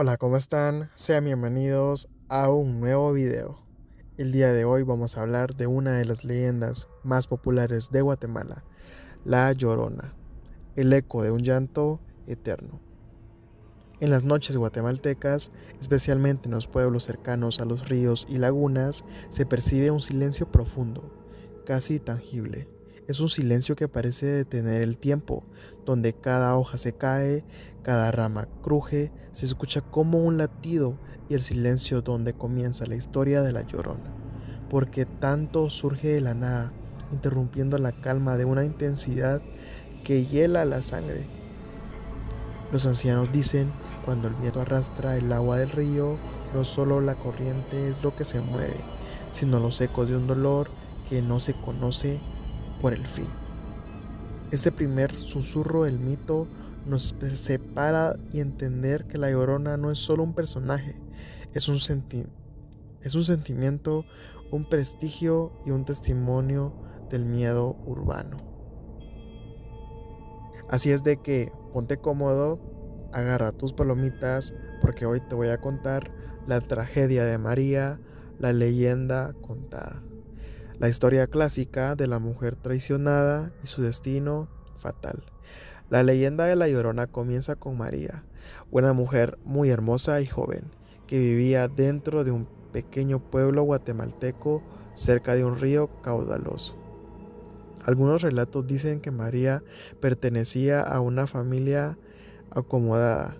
Hola, ¿cómo están? Sean bienvenidos a un nuevo video. El día de hoy vamos a hablar de una de las leyendas más populares de Guatemala, La Llorona, el eco de un llanto eterno. En las noches guatemaltecas, especialmente en los pueblos cercanos a los ríos y lagunas, se percibe un silencio profundo, casi tangible. Es un silencio que parece detener el tiempo, donde cada hoja se cae, cada rama cruje, se escucha como un latido y el silencio donde comienza la historia de la Llorona. Porque tanto surge de la nada, interrumpiendo la calma de una intensidad que hiela la sangre. Los ancianos dicen, cuando el viento arrastra el agua del río, no solo la corriente es lo que se mueve, sino los ecos de un dolor que no se conoce por el fin. Este primer susurro del mito nos separa y entender que la Llorona no es solo un personaje, es es un sentimiento, un prestigio y un testimonio del miedo urbano. Así es de que ponte cómodo, agarra tus palomitas, porque hoy te voy a contar la tragedia de María, la leyenda contada. La historia clásica de la mujer traicionada y su destino fatal. La leyenda de la Llorona comienza con María, una mujer muy hermosa y joven, que vivía dentro de un pequeño pueblo guatemalteco cerca de un río caudaloso. Algunos relatos dicen que María pertenecía a una familia acomodada,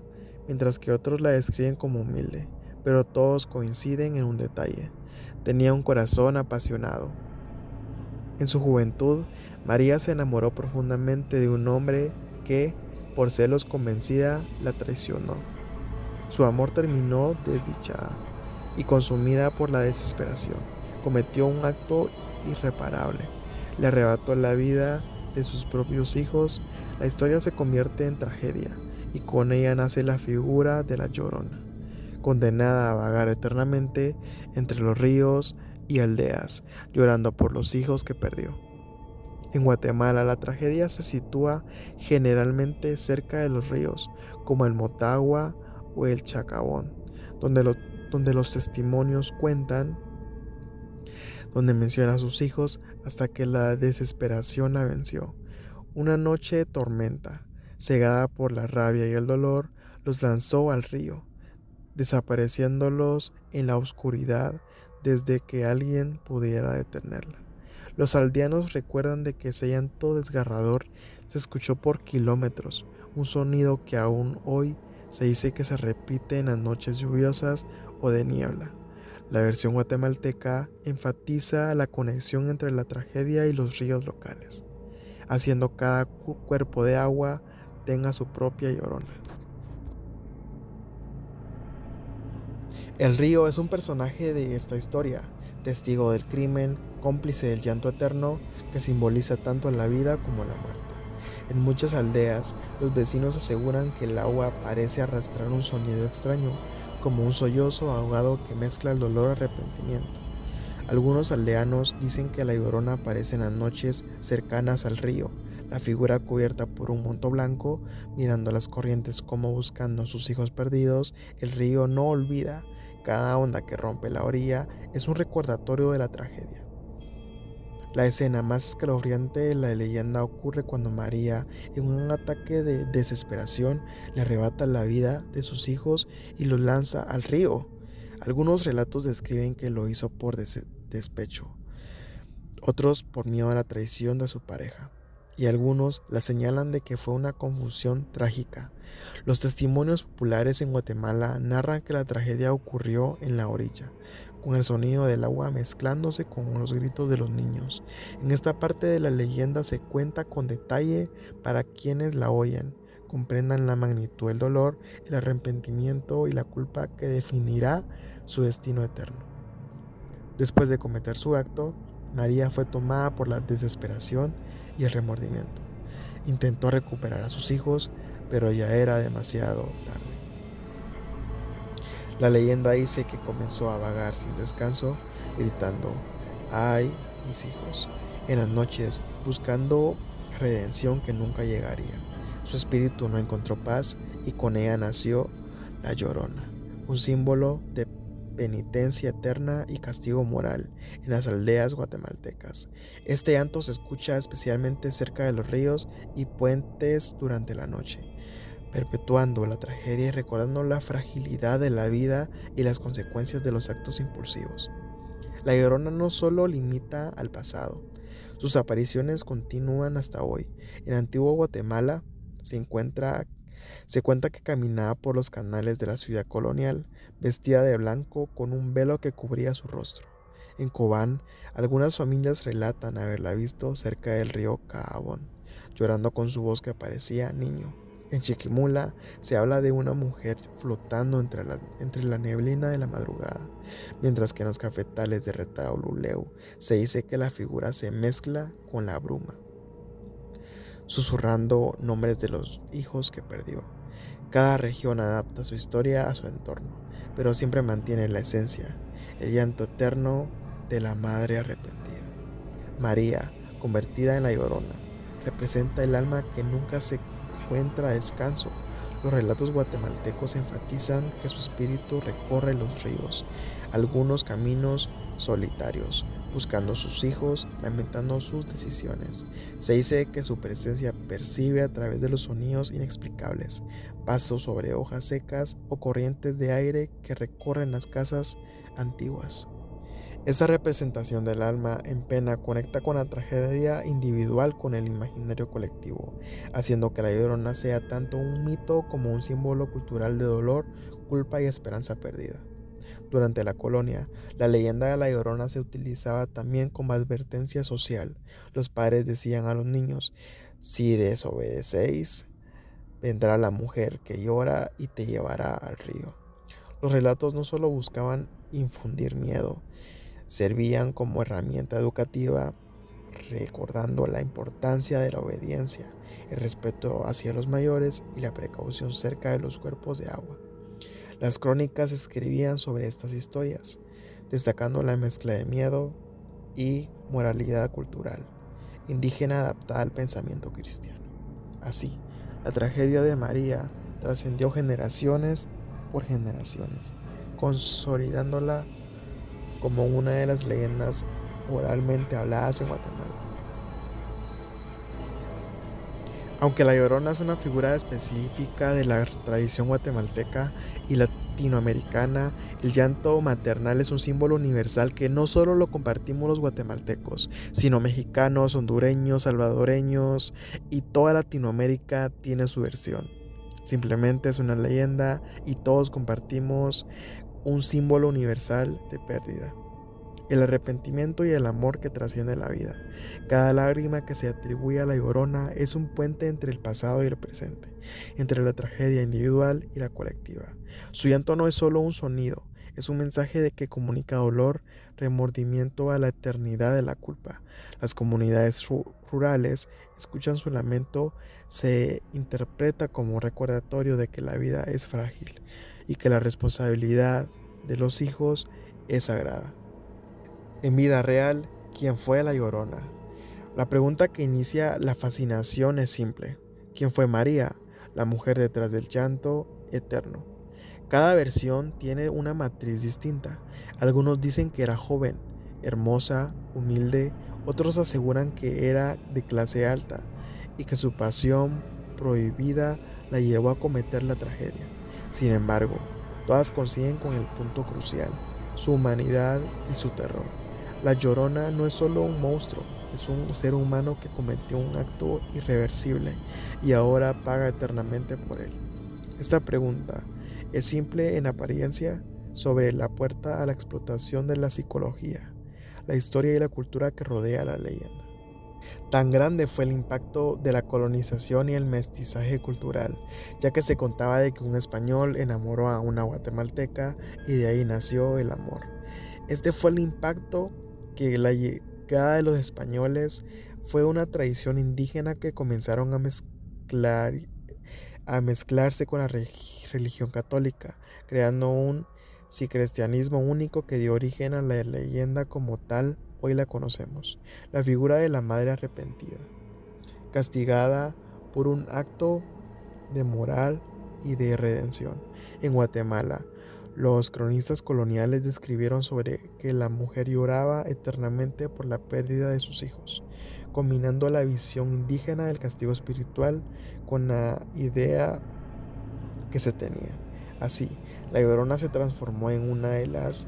mientras que otros la describen como humilde, pero todos coinciden en un detalle: tenía un corazón apasionado. En su juventud, María se enamoró profundamente de un hombre que, por celos convencida, la traicionó. Su amor terminó desdichada y consumida por la desesperación. Cometió un acto irreparable. Le arrebató la vida de sus propios hijos. La historia se convierte en tragedia y con ella nace la figura de la Llorona, condenada a vagar eternamente entre los ríos y aldeas, llorando por los hijos que perdió. En Guatemala la tragedia se sitúa generalmente cerca de los ríos, como el Motagua o el Chacabón, donde, donde los testimonios cuentan, donde menciona a sus hijos hasta que la desesperación la venció. Una noche de tormenta, cegada por la rabia y el dolor, los lanzó al río, desapareciéndolos en la oscuridad desde que alguien pudiera detenerla. Los aldeanos recuerdan de que ese llanto desgarrador se escuchó por kilómetros, un sonido que aún hoy se dice que se repite en las noches lluviosas o de niebla. La versión guatemalteca enfatiza la conexión entre la tragedia y los ríos locales, haciendo cada cuerpo de agua tenga su propia Llorona. El río es un personaje de esta historia, testigo del crimen, cómplice del llanto eterno que simboliza tanto la vida como la muerte. En muchas aldeas, los vecinos aseguran que el agua parece arrastrar un sonido extraño, como un sollozo ahogado que mezcla el dolor y arrepentimiento. Algunos aldeanos dicen que la Llorona aparece en las noches cercanas al río, la figura cubierta por un manto blanco, mirando las corrientes como buscando a sus hijos perdidos. El río no olvida. Cada onda que rompe la orilla es un recordatorio de la tragedia. La escena más escalofriante de la leyenda ocurre cuando María, en un ataque de desesperación, le arrebata la vida de sus hijos y los lanza al río. Algunos relatos describen que lo hizo por despecho, otros por miedo a la traición de su pareja, y algunos la señalan de que fue una confusión trágica. Los testimonios populares en Guatemala narran que la tragedia ocurrió en la orilla, con el sonido del agua mezclándose con los gritos de los niños. En esta parte de la leyenda se cuenta con detalle para quienes la oyen comprendan la magnitud del dolor, el arrepentimiento y la culpa que definirá su destino eterno. Después de cometer su acto, María fue tomada por la desesperación y el remordimiento. Intentó recuperar a sus hijos, pero ya era demasiado tarde. La leyenda dice que comenzó a vagar sin descanso, gritando: "¡Ay, mis hijos!" en las noches, buscando redención que nunca llegaría. Su espíritu no encontró paz y con ella nació La Llorona, un símbolo de penitencia eterna y castigo moral en las aldeas guatemaltecas. Este llanto se escucha especialmente cerca de los ríos y puentes durante la noche, perpetuando la tragedia y recordando la fragilidad de la vida y las consecuencias de los actos impulsivos. La Llorona no solo limita al pasado, sus apariciones continúan hasta hoy. En antiguo Guatemala se cuenta que caminaba por los canales de la ciudad colonial, vestida de blanco con un velo que cubría su rostro. En Cobán, algunas familias relatan haberla visto cerca del río Caabón, llorando con su voz que parecía niño. En Chiquimula se habla de una mujer flotando entre la neblina de la madrugada, mientras que en los cafetales de Retaululeu se dice que la figura se mezcla con la bruma, susurrando nombres de los hijos que perdió. Cada región adapta su historia a su entorno, pero siempre mantiene la esencia, el llanto eterno de la madre arrepentida. María, convertida en la Llorona, representa el alma que nunca se encuentra descanso. Los relatos guatemaltecos enfatizan que su espíritu recorre los ríos, algunos caminos solitarios, buscando a sus hijos, lamentando sus decisiones. Se dice que su presencia percibe a través de los sonidos inexplicables, pasos sobre hojas secas o corrientes de aire que recorren las casas antiguas. Esta representación del alma en pena conecta con la tragedia individual con el imaginario colectivo, haciendo que la Llorona sea tanto un mito como un símbolo cultural de dolor, culpa y esperanza perdida. Durante la colonia, la leyenda de la Llorona se utilizaba también como advertencia social. Los padres decían a los niños: si desobedecéis, vendrá la mujer que llora y te llevará al río. Los relatos no solo buscaban infundir miedo, servían como herramienta educativa, recordando la importancia de la obediencia, el respeto hacia los mayores y la precaución cerca de los cuerpos de agua. Las crónicas escribían sobre estas historias, destacando la mezcla de miedo y moralidad cultural indígena adaptada al pensamiento cristiano. Así, la tragedia de María trascendió generaciones por generaciones, consolidándola como una de las leyendas oralmente habladas en Guatemala. Aunque la Llorona es una figura específica de la tradición guatemalteca y latinoamericana, el llanto maternal es un símbolo universal que no solo lo compartimos los guatemaltecos, sino mexicanos, hondureños, salvadoreños y toda Latinoamérica tiene su versión. Simplemente es una leyenda y todos compartimos un símbolo universal de pérdida. El arrepentimiento y el amor que trasciende la vida. Cada lágrima que se atribuye a la Llorona es un puente entre el pasado y el presente, entre la tragedia individual y la colectiva. Su llanto no es solo un sonido, es un mensaje de que comunica dolor, remordimiento a la eternidad de la culpa. Las comunidades rurales escuchan su lamento, se interpreta como un recordatorio de que la vida es frágil y que la responsabilidad de los hijos es sagrada. En vida real, ¿quién fue la Llorona? La pregunta que inicia la fascinación es simple. ¿Quién fue María, la mujer detrás del llanto eterno? Cada versión tiene una matriz distinta. Algunos dicen que era joven, hermosa, humilde. Otros aseguran que era de clase alta y que su pasión prohibida la llevó a cometer la tragedia. Sin embargo, todas coinciden con el punto crucial: su humanidad y su terror. La Llorona no es solo un monstruo, es un ser humano que cometió un acto irreversible y ahora paga eternamente por él. Esta pregunta es simple en apariencia, sobre la puerta a la explotación de la psicología, la historia y la cultura que rodea la leyenda. Tan grande fue el impacto de la colonización y el mestizaje cultural, ya que se contaba de que un español enamoró a una guatemalteca y de ahí nació el amor. Este fue el impacto que la llegada de los españoles fue una tradición indígena que comenzaron a mezclarse con la religión católica, creando un cristianismo único que dio origen a la leyenda como tal hoy la conocemos. La figura de la madre arrepentida, castigada por un acto de moral y de redención. En Guatemala, los cronistas coloniales describieron sobre que la mujer lloraba eternamente por la pérdida de sus hijos, combinando la visión indígena del castigo espiritual con la idea que se tenía. Así, la Llorona se transformó en una de las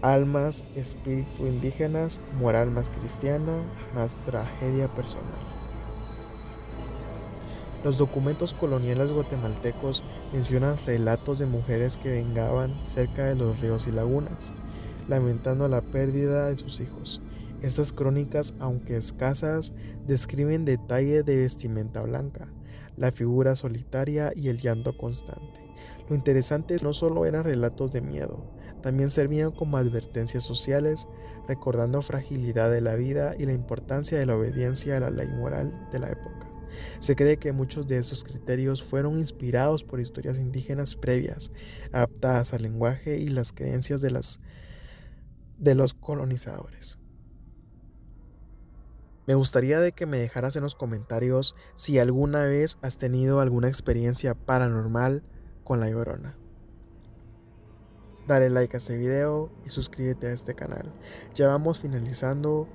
almas espíritu indígenas, moral más cristiana, más tragedia personal. Los documentos coloniales guatemaltecos mencionan relatos de mujeres que vengaban cerca de los ríos y lagunas, lamentando la pérdida de sus hijos. Estas crónicas, aunque escasas, describen detalle de vestimenta blanca, la figura solitaria y el llanto constante. Lo interesante es que no solo eran relatos de miedo, también servían como advertencias sociales, recordando fragilidad de la vida y la importancia de la obediencia a la ley moral de la época. Se cree que muchos de estos criterios fueron inspirados por historias indígenas previas, adaptadas al lenguaje y las creencias de los colonizadores. Me gustaría de que me dejaras en los comentarios si alguna vez has tenido alguna experiencia paranormal con la Llorona. Dale like a este video y suscríbete a este canal. Ya vamos finalizando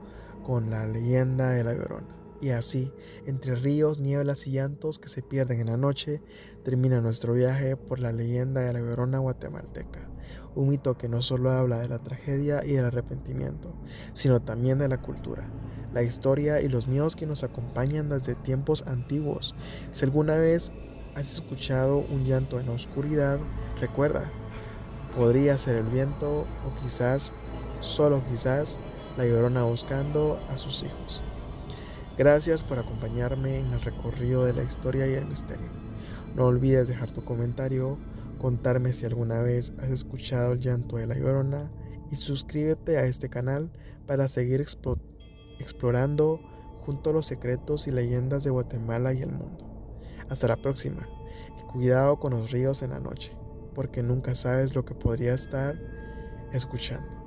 con la leyenda de la Llorona. Y así, entre ríos, nieblas y llantos que se pierden en la noche, termina nuestro viaje por la leyenda de la Llorona guatemalteca. Un mito que no solo habla de la tragedia y del arrepentimiento, sino también de la cultura, la historia y los miedos que nos acompañan desde tiempos antiguos. Si alguna vez has escuchado un llanto en la oscuridad, recuerda, podría ser el viento o quizás, solo quizás, la Llorona buscando a sus hijos. Gracias por acompañarme en el recorrido de la historia y el misterio. No olvides dejar tu comentario, contarme si alguna vez has escuchado el llanto de la Llorona y suscríbete a este canal para seguir explorando junto a los secretos y leyendas de Guatemala y el mundo. Hasta la próxima y cuidado con los ríos en la noche, porque nunca sabes lo que podría estar escuchando.